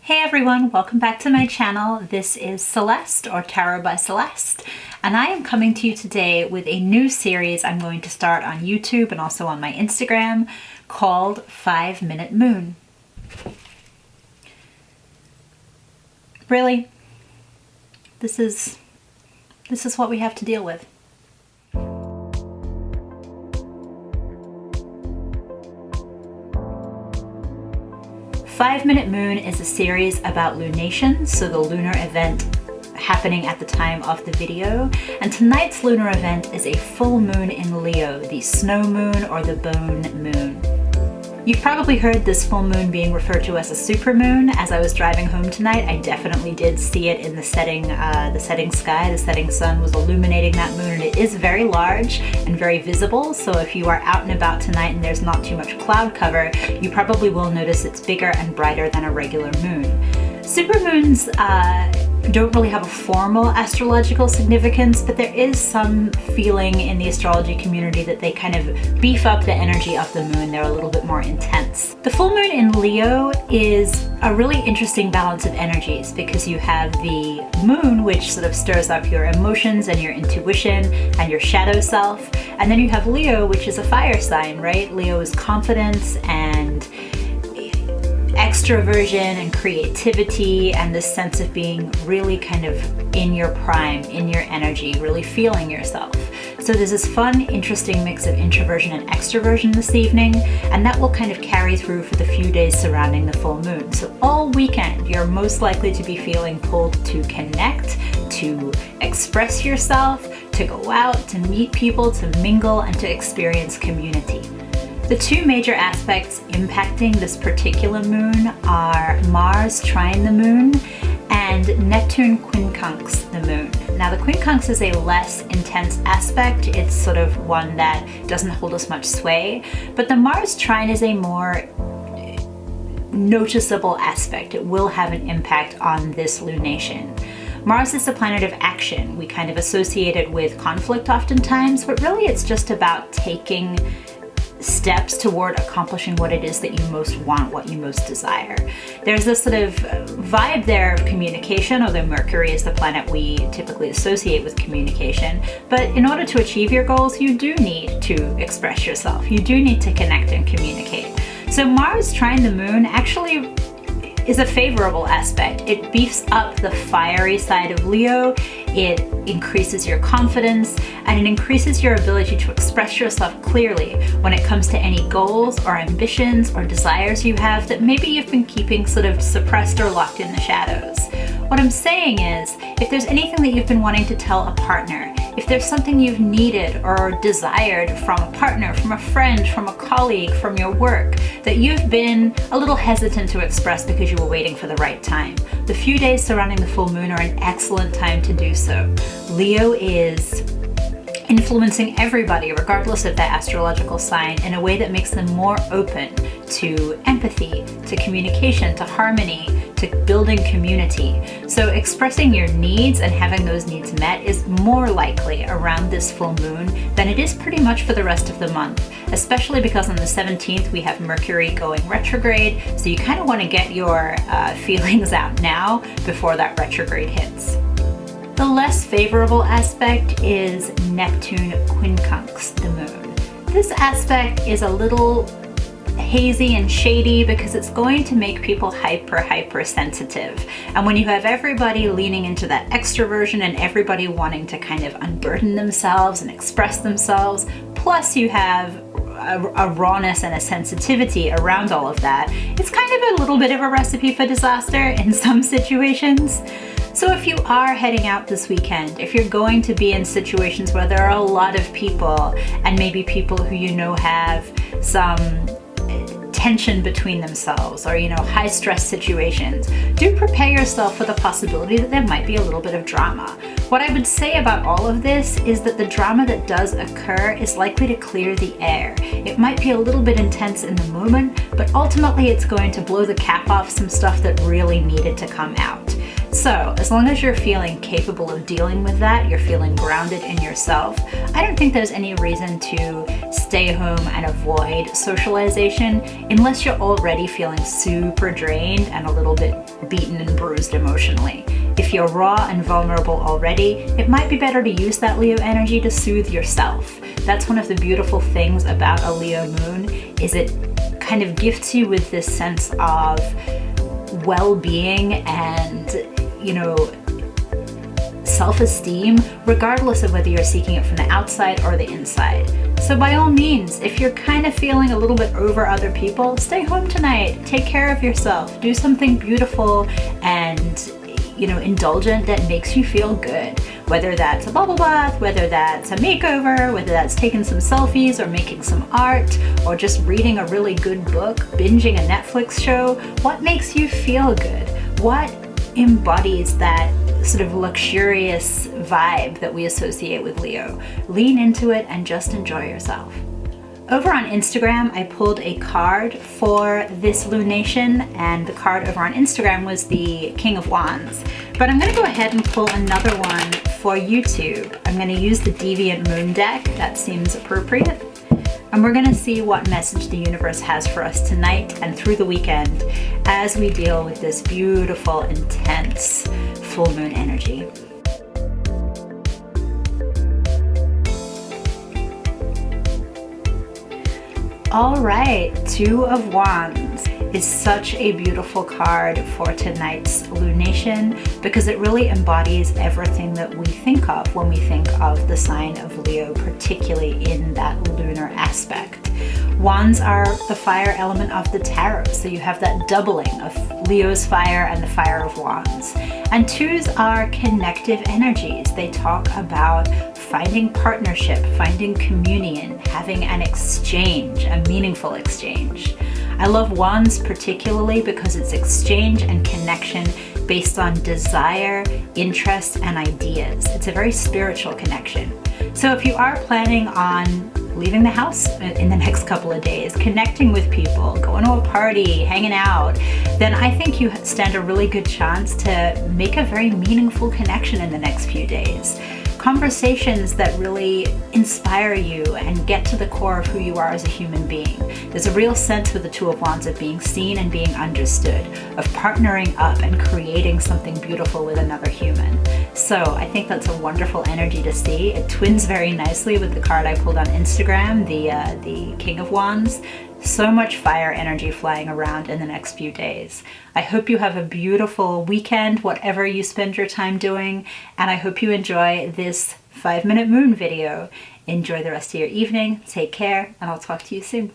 Hey everyone, welcome back to my channel. This is Celeste, or Tarot by Celeste, and I am coming to you today with a new series I'm going to start on YouTube and also on my Instagram called 5 Minute Moon. Really? This is what we have to deal with. Five Minute Moon is a series about lunation, so the lunar event happening at the time of the video. And tonight's lunar event is a full moon in Leo, the snow moon or the bone moon. You've probably heard this full moon being referred to as a supermoon. As I was driving home tonight, I definitely did see it in the setting sky. The setting sun was illuminating that moon, and it is very large and very visible. So if you are out and about tonight and there's not too much cloud cover, you probably will notice it's bigger and brighter than a regular moon. Supermoons don't really have a formal astrological significance, but there is some feeling in the astrology community that they kind of beef up the energy of the moon. They're a little bit more intense. The full moon in Leo is a really interesting balance of energies because you have the moon, which sort of stirs up your emotions and your intuition and your shadow self, and then you have Leo, which is a fire sign, right? Leo is confidence and extroversion and creativity and this sense of being really kind of in your prime, in your energy, really feeling yourself. So there's this fun, interesting mix of introversion and extroversion this evening, and that will kind of carry through for the few days surrounding the full moon. So all weekend, you're most likely to be feeling pulled to connect, to express yourself, to go out, to meet people, to mingle, and to experience community. The two major aspects impacting this particular moon are Mars trine the moon and Neptune quincunx the moon. Now the quincunx is a less intense aspect. It's sort of one that doesn't hold as much sway, but the Mars trine is a more noticeable aspect. It will have an impact on this lunation. Mars is the planet of action. We kind of associate it with conflict oftentimes, but really it's just about taking steps toward accomplishing what it is that you most want, what you most desire. There's this sort of vibe there of communication, although Mercury is the planet we typically associate with communication. But in order to achieve your goals, you do need to express yourself. You do need to connect and communicate. So Mars trine the moon actually is a favorable aspect. It beefs up the fiery side of Leo, it increases your confidence, and it increases your ability to express yourself clearly when it comes to any goals or ambitions or desires you have that maybe you've been keeping sort of suppressed or locked in the shadows. What I'm saying is, if there's anything that you've been wanting to tell a partner, if there's something you've needed or desired from a partner, from a friend, from a colleague, from your work, that you've been a little hesitant to express because you were waiting for the right time, the few days surrounding the full moon are an excellent time to do so. Leo is influencing everybody, regardless of their astrological sign, in a way that makes them more open to empathy, to communication, to harmony, to building community. So expressing your needs and having those needs met is more likely around this full moon than it is pretty much for the rest of the month, especially because on the 17th we have Mercury going retrograde, so you kind of want to get your feelings out now before that retrograde hits. The less favorable aspect is Neptune quincunx the moon. This aspect is a little hazy and shady because it's going to make people hyper sensitive. And when you have everybody leaning into that extroversion and everybody wanting to kind of unburden themselves and express themselves, plus you have a rawness and a sensitivity around all of that, it's kind of a little bit of a recipe for disaster in some situations. So if you are heading out this weekend, if you're going to be in situations where there are a lot of people and maybe people who you know have some tension between themselves or, high stress situations, do prepare yourself for the possibility that there might be a little bit of drama. What I would say about all of this is that the drama that does occur is likely to clear the air. It might be a little bit intense in the moment, but ultimately it's going to blow the cap off some stuff that really needed to come out. So as long as you're feeling capable of dealing with that, you're feeling grounded in yourself, I don't think there's any reason to stay home and avoid socialization unless you're already feeling super drained and a little bit beaten and bruised emotionally. If you're raw and vulnerable already, it might be better to use that Leo energy to soothe yourself. That's one of the beautiful things about a Leo moon, is it kind of gifts you with this sense of well-being and, you know, self-esteem, regardless of whether you're seeking it from the outside or the inside. So by all means, if you're kind of feeling a little bit over other people, stay home tonight, take care of yourself, do something beautiful and, you know, indulgent that makes you feel good. Whether that's a bubble bath, whether that's a makeover, whether that's taking some selfies or making some art, or just reading a really good book, binging a Netflix show, what makes you feel good? What embodies that sort of luxurious vibe that we associate with Leo? Lean into it and just enjoy yourself. Over on Instagram, I pulled a card for this lunation, and the card over on Instagram was the King of Wands. But I'm going to go ahead and pull another one for YouTube. I'm going to use the Deviant Moon deck. That seems appropriate. And we're going to see what message the universe has for us tonight and through the weekend as we deal with this beautiful, intense full moon energy. All right, Two of Wands is such a beautiful card for tonight's lunation because it really embodies everything that we think of when we think of the sign of Leo, particularly in that lunar aspect. Wands are the fire element of the tarot, so you have that doubling of Leo's fire and the fire of Wands. And twos are connective energies. They talk about finding partnership, finding communion, having an exchange, a meaningful exchange. I love Wands particularly because it's exchange and connection based on desire, interest, and ideas. It's a very spiritual connection. So if you are planning on leaving the house in the next couple of days, connecting with people, going to a party, hanging out, then I think you stand a really good chance to make a very meaningful connection in the next few days. Conversations that really inspire you and get to the core of who you are as a human being. There's a real sense with the Two of Wands of being seen and being understood, of partnering up and creating something beautiful with another human. So I think that's a wonderful energy to see. It twins very nicely with the card I pulled on Instagram, the King of Wands. So much fire energy flying around in the next few days. I hope you have a beautiful weekend, whatever you spend your time doing, and I hope you enjoy this 5-minute moon video. Enjoy the rest of your evening, take care, and I'll talk to you soon.